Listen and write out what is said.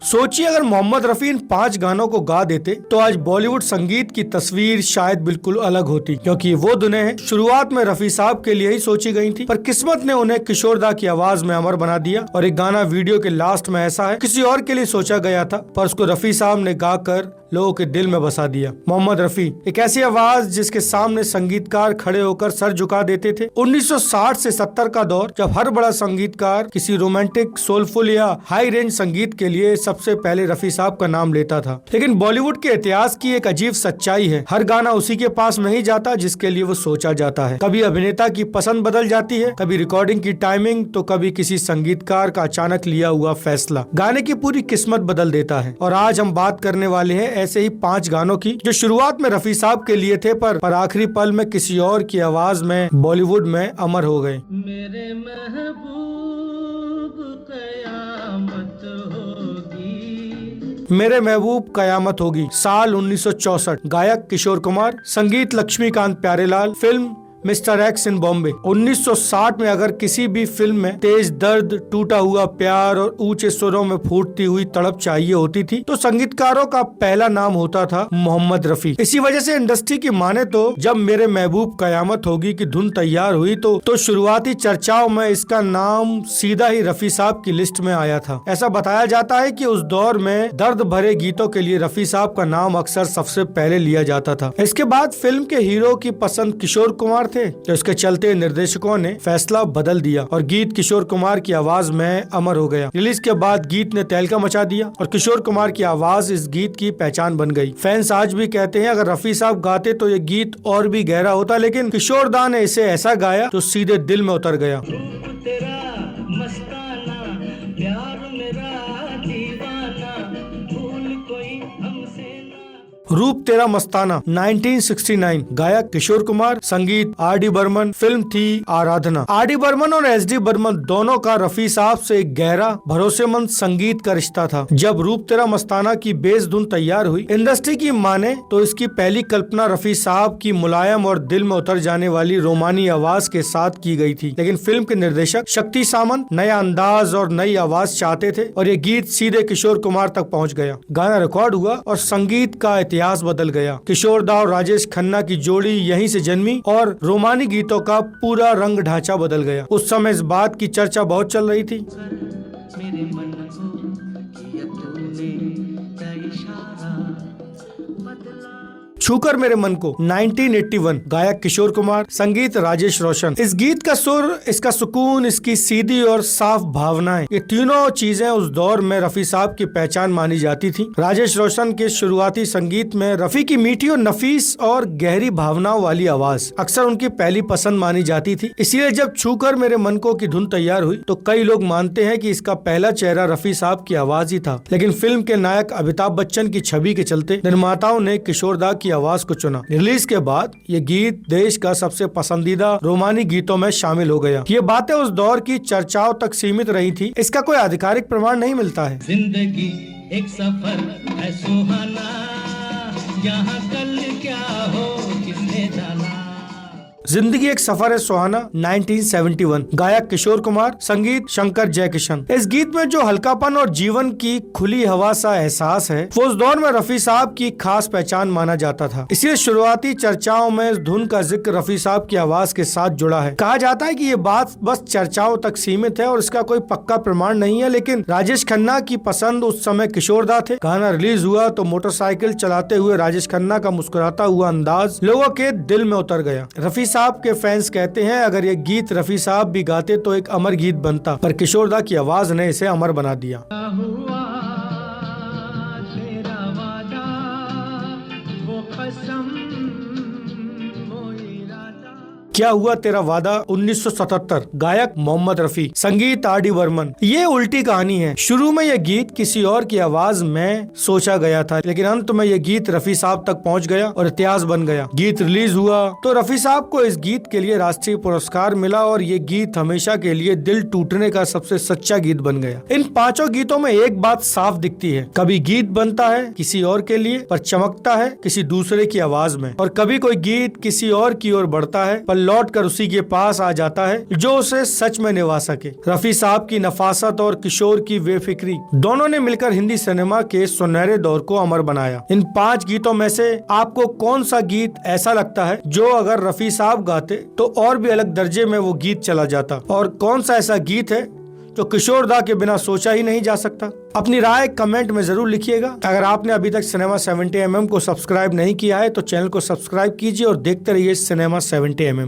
सोचिए अगर मोहम्मद रफी इन 5 गानों को गा देते तो आज बॉलीवुड संगीत की तस्वीर शायद बिल्कुल अलग होती, क्योंकि वो दुनिया शुरुआत में रफी साहब के लिए ही सोची गई थी, पर किस्मत ने उन्हें किशोरदा की आवाज में अमर बना दिया। और एक गाना वीडियो के लास्ट में ऐसा है, किसी और के लिए सोचा गया था पर उसको रफी साहब ने गाकर लोगों के दिल में बसा दिया। मोहम्मद रफी एक ऐसी आवाज जिसके सामने संगीतकार खड़े होकर सर झुका देते थे। 1960 से 70 का दौर, जब हर बड़ा संगीतकार किसी रोमांटिक, सोलफुल या हाई रेंज संगीत के लिए सबसे पहले रफी साहब का नाम लेता था। लेकिन बॉलीवुड के इतिहास की एक अजीब सच्चाई है, हर गाना उसी के पास नहीं जाता जिसके लिए वो सोचा जाता है। कभी अभिनेता की पसंद बदल जाती है, कभी रिकॉर्डिंग की टाइमिंग, तो कभी किसी संगीतकार का अचानक लिया हुआ फैसला गाने की पूरी किस्मत बदल देता है। और आज हम बात करने वाले हैं ऐसे ही 5 गानों की जो शुरुआत में रफी साहब के लिए थे पर आखिरी पल में किसी और की आवाज में बॉलीवुड में अमर हो गए। मेरे महबूब कयामत होगी, मेरे महबूब कयामत होगी, साल 1964, गायक किशोर कुमार, संगीत Laxmikant Pyarelal, film mister X in Bombay. 1960 में अगर किसी भी फिल्म में तेज दर्द, टूटा हुआ प्यार और ऊंचे सुरों में फूटती हुई तड़प चाहिए होती थी तो संगीतकारों का पहला नाम होता था मोहम्मद रफी। इसी वजह से इंडस्ट्री की माने तो जब मेरे महबूब कयामत होगी की धुन तैयार हुई तो शुरुआती चर्चाओं में इसका नाम सीधा ही रफी साहब की लिस्ट में आया था। ऐसा बताया जाता है कि उस दौर में दर्द भरे गीतों के लिए रफी साहब का नाम अक्सर सबसे पहले लिया जाता था। इसके बाद फिल्म के हीरो की पसंद किशोर कुमार थे, तो इसके चलते निर्देशकों ने फैसला बदल दिया और गीत किशोर कुमार की आवाज में अमर हो गया। रिलीज के बाद गीत ने तहलका मचा दिया और किशोर कुमार की आवाज इस गीत की पहचान बन गई। फैंस आज भी कहते हैं अगर रफी साहब गाते तो ये गीत और भी गहरा होता, लेकिन किशोर दा ने इसे ऐसा गाया जो सीधे दिल में उतर गया। रूप तेरा मस्ताना 1969, गायक किशोर कुमार, संगीत आर डी बर्मन, फिल्म थी आराधना। आर डी बर्मन और एस डी बर्मन दोनों का रफी साहब से एक गहरा भरोसेमंद संगीत का रिश्ता था। जब रूप तेरा मस्ताना की बेस धुन तैयार हुई, इंडस्ट्री की माने तो इसकी पहली कल्पना रफी साहब की मुलायम और दिल में उतर जाने वाली रोमानी आवाज के साथ की गई थी। लेकिन फिल्म के निर्देशक शक्ति सामंत नया अंदाज और नई आवाज चाहते थे और ये गीत सीधे किशोर कुमार तक पहुँच गया। गाना रिकॉर्ड हुआ और संगीत का इतिहास बदल गया। किशोर दा और राजेश खन्ना की जोड़ी यहीं से जन्मी और रोमानी गीतों का पूरा रंग ढांचा बदल गया। उस समय इस बात की चर्चा बहुत चल रही थी। मेरे मन को किया तूने क्या इशारा बदला। छूकर मेरे मन को 1981, गायक किशोर कुमार, संगीत राजेश रोशन। इस गीत का सुर, इसका सुकून, इसकी सीधी और साफ भावनाएं, ये तीनों चीजें उस दौर में रफी साहब की पहचान मानी जाती थी। राजेश रोशन के शुरुआती संगीत में रफी की मीठी और नफीस और गहरी भावनाओं वाली आवाज अक्सर उनकी पहली पसंद मानी जाती थी। इसीलिए जब छूकर मेरे मन को की धुन तैयार हुई तो कई लोग मानते हैं कि इसका पहला चेहरा रफी साहब की आवाज ही था। लेकिन फिल्म के नायक अमिताभ बच्चन की छवि के चलते निर्माताओं ने किशोर दा की आवाज को चुना। रिलीज के बाद ये गीत देश का सबसे पसंदीदा रोमानी गीतों में शामिल हो गया। ये बातें उस दौर की चर्चाओं तक सीमित रही थी, इसका कोई आधिकारिक प्रमाण नहीं मिलता है। जिंदगी एक सफर है सुहाना, यहाँ कल क्या हो किसने जाना। जिंदगी एक सफर है सुहाना 1971, गायक किशोर कुमार, संगीत शंकर जयकिशन। इस गीत में जो हल्कापन और जीवन की खुली हवा सा एहसास है वो उस दौर में रफी साहब की खास पहचान माना जाता था। इसलिए शुरुआती चर्चाओं में इस धुन का जिक्र रफी साहब की आवाज के साथ जुड़ा है। कहा जाता है कि ये बात बस चर्चाओं तक सीमित है और इसका कोई पक्का प्रमाण नहीं है, लेकिन राजेश खन्ना की पसंद उस समय किशोर दा थे। गाना रिलीज हुआ तो मोटरसाइकिल चलाते हुए राजेश खन्ना का मुस्कुराता हुआ अंदाज लोगों के दिल में उतर गया। रफी साहब के फैंस कहते हैं अगर ये गीत रफी साहब भी गाते तो एक अमर गीत बनता, पर किशोर दा की आवाज ने इसे अमर बना दिया। क्या हुआ तेरा वादा 1977, गायक मोहम्मद रफी, संगीत आर डी बर्मन। ये उल्टी कहानी है। शुरू में यह गीत किसी और की आवाज में सोचा गया था, लेकिन अंत में यह गीत रफी साहब तक पहुंच गया और इतिहास बन गया। गीत रिलीज हुआ तो रफी साहब को इस गीत के लिए राष्ट्रीय पुरस्कार मिला और ये गीत हमेशा के लिए दिल टूटने का सबसे सच्चा गीत बन गया। इन 5 गीतों में एक बात साफ दिखती है, कभी गीत बनता है किसी और के लिए पर चमकता है किसी दूसरे की आवाज में, और कभी कोई गीत किसी और की ओर बढ़ता है पर लौट कर उसी के पास आ जाता है जो उसे सच में निभा सके। रफी साहब की नफासत और किशोर की बेफिक्री दोनों ने मिलकर हिंदी सिनेमा के सुनहरे दौर को अमर बनाया। इन 5 गीतों में से आपको कौन सा गीत ऐसा लगता है जो अगर रफी साहब गाते तो और भी अलग दर्जे में वो गीत चला जाता, और कौन सा ऐसा गीत है जो किशोर दा के बिना सोचा ही नहीं जा सकता? अपनी राय कमेंट में जरूर लिखिएगा। अगर आपने अभी तक सिनेमा 70mm को सब्सक्राइब नहीं किया है तो चैनल को सब्सक्राइब कीजिए और देखते रहिए सिनेमा 70mm।